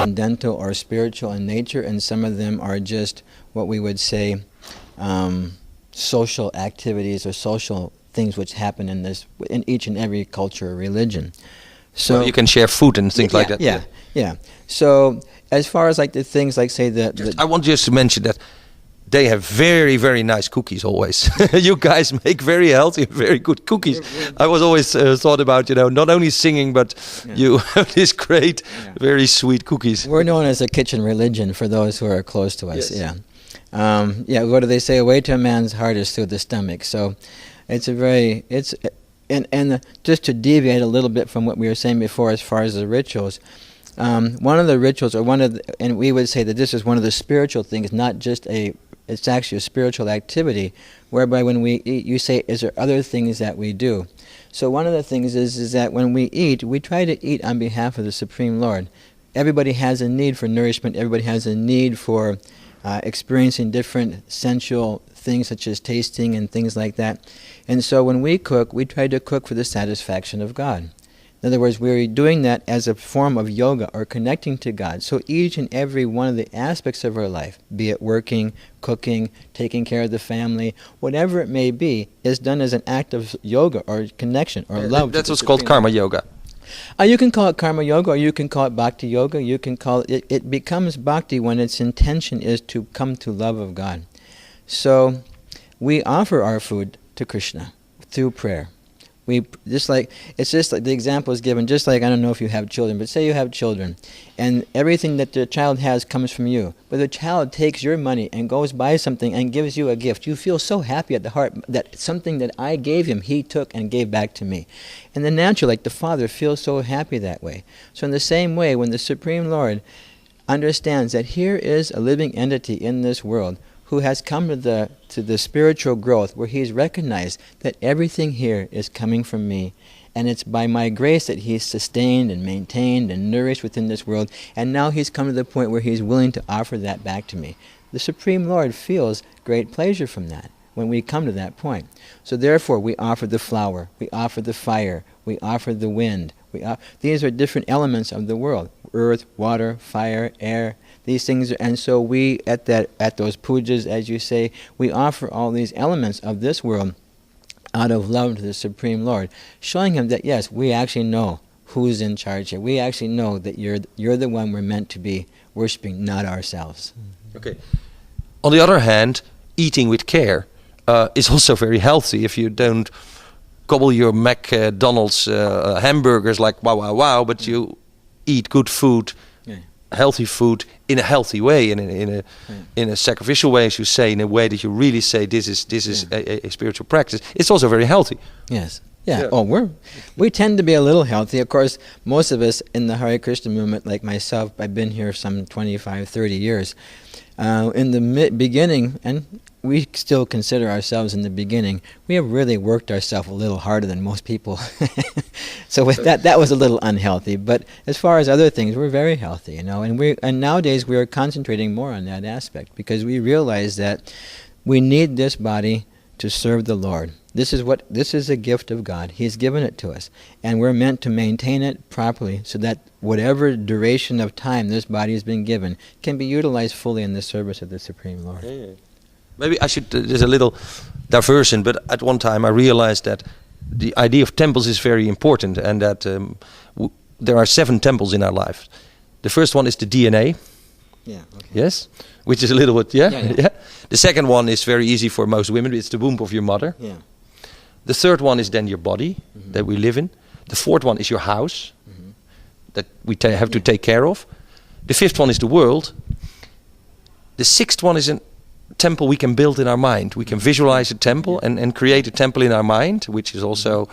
transcendental or spiritual in nature, and some of them are just what we would say social activities or social things which happen in each and every culture or religion. So well, you can share food and things like that. Yeah. So as far as like the things like say I want just to mention that they have very, very nice cookies always. You guys make very healthy, very good cookies. I was always thought about, not only singing, but you have these great, very sweet cookies. We're known as a kitchen religion for those who are close to us. Yes. What do they say? A way to a man's heart is through the stomach. So and just to deviate a little bit from what we were saying before as far as the rituals, one of the rituals, and we would say that this is one of the spiritual things, not just it's actually a spiritual activity, whereby when we eat, you say, is there other things that we do? So one of the things is that when we eat, we try to eat on behalf of the Supreme Lord. Everybody has a need for nourishment. Everybody has a need for experiencing different sensual things such as tasting and things like that. And so when we cook, we try to cook for the satisfaction of God. In other words, we're doing that as a form of yoga or connecting to God. So each and every one of the aspects of our life, be it working, cooking, taking care of the family, whatever it may be, is done as an act of yoga or connection or love. That's what's called karma yoga. You can call it karma yoga, or you can call it bhakti yoga. You can call it becomes bhakti when its intention is to come to love of God. So we offer our food to Krishna through prayer. It's just like the example is given, just like, I don't know if you have children, but say you have children, and everything that the child has comes from you, but the child takes your money and goes buy something and gives you a gift. You feel so happy at the heart that something that I gave him, he took and gave back to me. And the natural, like the father, feels so happy that way. So in the same way, when the Supreme Lord understands that here is a living entity in this world who has come to the spiritual growth where he's recognized that everything here is coming from me, and it's by my grace that he's sustained and maintained and nourished within this world, and now he's come to the point where he's willing to offer that back to me. The Supreme Lord feels great pleasure from that when we come to that point. So therefore we offer the flower, we offer the fire, we offer the wind. These are different elements of the world: earth, water, fire, air. These things, and so we at those pujas, as you say, we offer all these elements of this world out of love to the Supreme Lord, showing him that yes, we actually know who's in charge here. We actually know that you're the one we're meant to be worshiping, not ourselves. Okay. On the other hand, eating with care is also very healthy if you don't gobble your McDonald's hamburgers like wow, but you eat good food, healthy food in a healthy way, in a sacrificial way, as you say, in a way that you really say this is a spiritual practice. It's also very healthy. Yes. Yeah. Oh, we tend to be a little healthy. Of course, most of us in the Hare Krishna movement, like myself, I've been here some 25, 30 years. In the beginning, and we still consider ourselves in the beginning, we have really worked ourselves a little harder than most people. So with that was a little unhealthy. But as far as other things, we're very healthy, and nowadays we are concentrating more on that aspect because we realize that we need this body to serve the Lord. This is a gift of God. He's given it to us, and we're meant to maintain it properly so that whatever duration of time this body has been given can be utilized fully in the service of the Supreme Lord. Yeah. Maybe I should, there's a little diversion, but at one time I realized that the idea of temples is very important, and that there are 7 temples in our life. The first one is the DNA. Yeah. Okay. Yes, which is a little bit, yeah. The second one is very easy for most women. It's the womb of your mother. Yeah. The third one is then your body that we live in. The fourth one is your house that we have to take care of. The fifth one is the world. The sixth one is a temple we can build in our mind. We can visualize a temple and create a temple in our mind, which is also,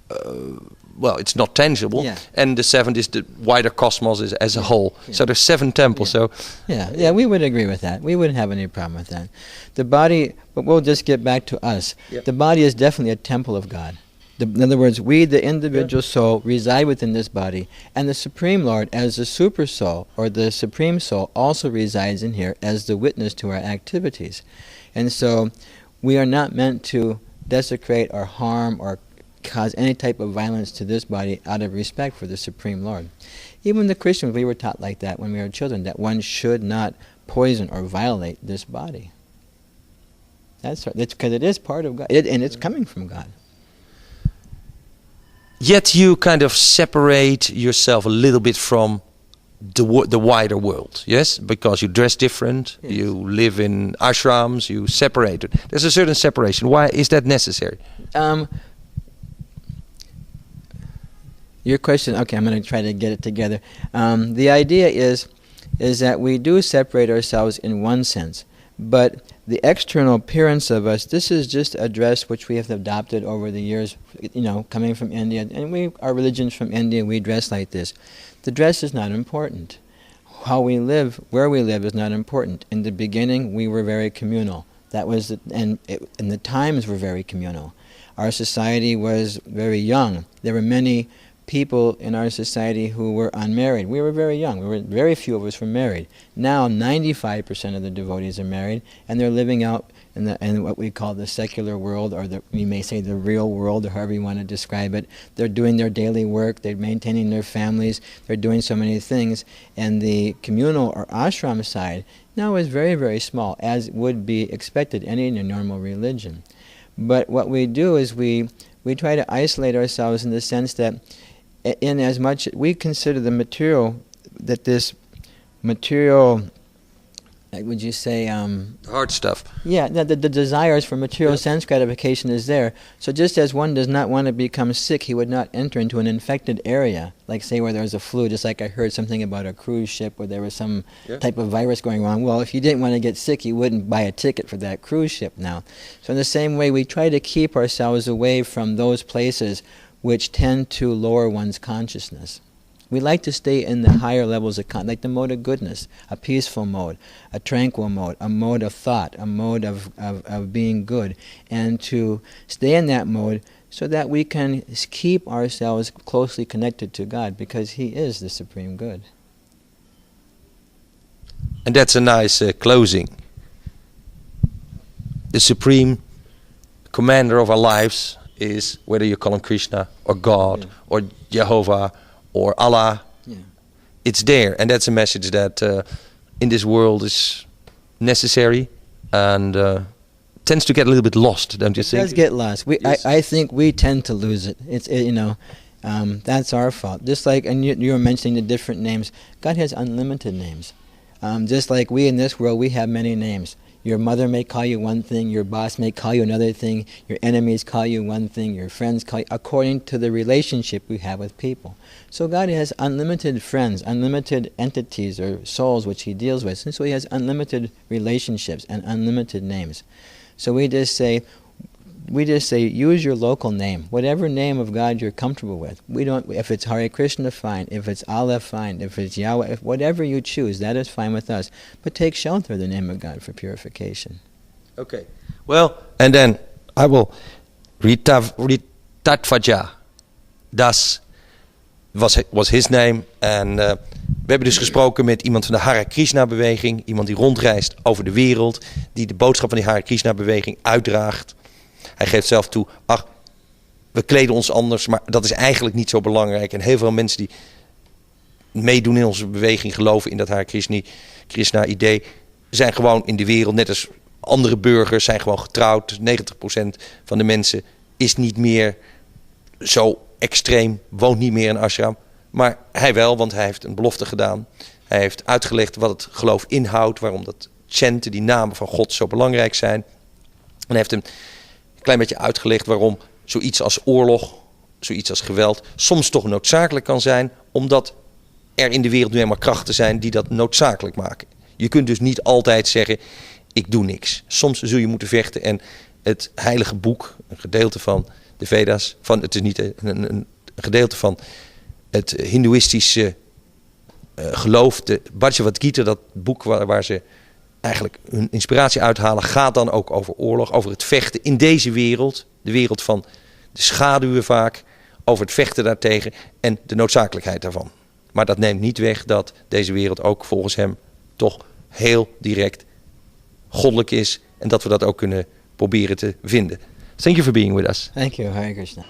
it's not tangible. Yeah. And the seventh is the wider cosmos as a whole. Yeah. So there's 7 temples. Yeah. So we would agree with that. We wouldn't have any problem with that. The body, but we'll just get back to us. Yeah. The body is definitely a temple of God. In other words, we, the individual soul, reside within this body, and the Supreme Lord, as the super soul, or the Supreme Soul, also resides in here as the witness to our activities. And so we are not meant to desecrate or harm or cause any type of violence to this body out of respect for the Supreme Lord. Even the Christians, we were taught like that when we were children, that one should not poison or violate this body. That's because it is part of God, and it's coming from God. Yet you kind of separate yourself a little bit from the wider world, yes? Because you dress different, yes. You live in ashrams, you separate. There's a certain separation. Why is that necessary? Your question, okay, I'm going to try to get it together. The idea is that we do separate ourselves in one sense, but the external appearance of us, this is just a dress which we have adopted over the years, coming from India, and our religion's from India, we dress like this. The dress is not important. How we live, where we live is not important. In the beginning, we were very communal. And the times were very communal. Our society was very young. There were many people in our society who were unmarried. We were very young. Very few of us were married. Now 95% of the devotees are married, and they're living out in what we call the secular world, or we may say the real world, or however you want to describe it. They're doing their daily work, they're maintaining their families, they're doing so many things, and the communal or ashram side now is very, very small, as would be expected in any normal religion. But what we do is we try to isolate ourselves in the sense that in as much we consider the material, that this material, would you say... hard stuff. Yeah, the desires for material sense gratification is there. So just as one does not want to become sick, he would not enter into an infected area, like say where there's a flu, just like I heard something about a cruise ship where there was some type of virus going wrong. Well, if you didn't want to get sick, you wouldn't buy a ticket for that cruise ship now. So in the same way, we try to keep ourselves away from those places which tend to lower one's consciousness. We like to stay in the higher levels of like the mode of goodness, a peaceful mode, a tranquil mode, a mode of thought, a mode of being good, and to stay in that mode so that we can keep ourselves closely connected to God, because He is the supreme good. And that's a nice closing. The supreme commander of our lives is, whether you call him Krishna or God or Jehovah or Allah, it's there, and that's a message that in this world is necessary and tends to get a little bit lost, don't you think? It does get lost. I think we tend to lose it. It's that's our fault. Just like, and you were mentioning the different names. God has unlimited names. Just like we in this world, we have many names. Your mother may call you one thing, your boss may call you another thing, your enemies call you one thing, your friends call you, according to the relationship we have with people. So God has unlimited friends, unlimited entities or souls which He deals with, and so He has unlimited relationships and unlimited names. So we just say, use your local name, whatever name of God you're comfortable with. We don't. If it's Hare Krishna, fine. If it's Allah, fine. If it's Yahweh, whatever you choose, that is fine with us. But take shelter of the name of God for purification. Okay. Well, and then I will read Tattvaja. Das was his name. En we hebben dus gesproken met iemand van de Hare Krishna beweging. Iemand die rondreist over de wereld. Die de boodschap van die Hare Krishna beweging uitdraagt. Hij geeft zelf toe, we kleden ons anders, maar dat is eigenlijk niet zo belangrijk. En heel veel mensen die meedoen in onze beweging, geloven in dat Hare Krishna idee, zijn gewoon in de wereld, net als andere burgers, zijn gewoon getrouwd. 90% van de mensen is niet meer zo extreem, woont niet meer in ashram. Maar hij wel, want hij heeft een belofte gedaan. Hij heeft uitgelegd wat het geloof inhoudt, waarom dat chanten, die namen van God, zo belangrijk zijn. En hij heeft een klein beetje uitgelegd waarom zoiets als oorlog, zoiets als geweld, soms toch noodzakelijk kan zijn, omdat er in de wereld nu eenmaal krachten zijn die dat noodzakelijk maken. Je kunt dus niet altijd zeggen, ik doe niks. Soms zul je moeten vechten en het heilige boek, een gedeelte van de Veda's, het is niet een gedeelte van het hindoeïstische geloof, de Bhagavad Gita, dat boek waar ze eigenlijk hun inspiratie uithalen, gaat dan ook over oorlog, over het vechten in deze wereld, de wereld van de schaduwen vaak, over het vechten daartegen en de noodzakelijkheid daarvan. Maar dat neemt niet weg dat deze wereld ook volgens hem toch heel direct goddelijk is en dat we dat ook kunnen proberen te vinden. Thank you for being with us. Thank you, Hare Krishna.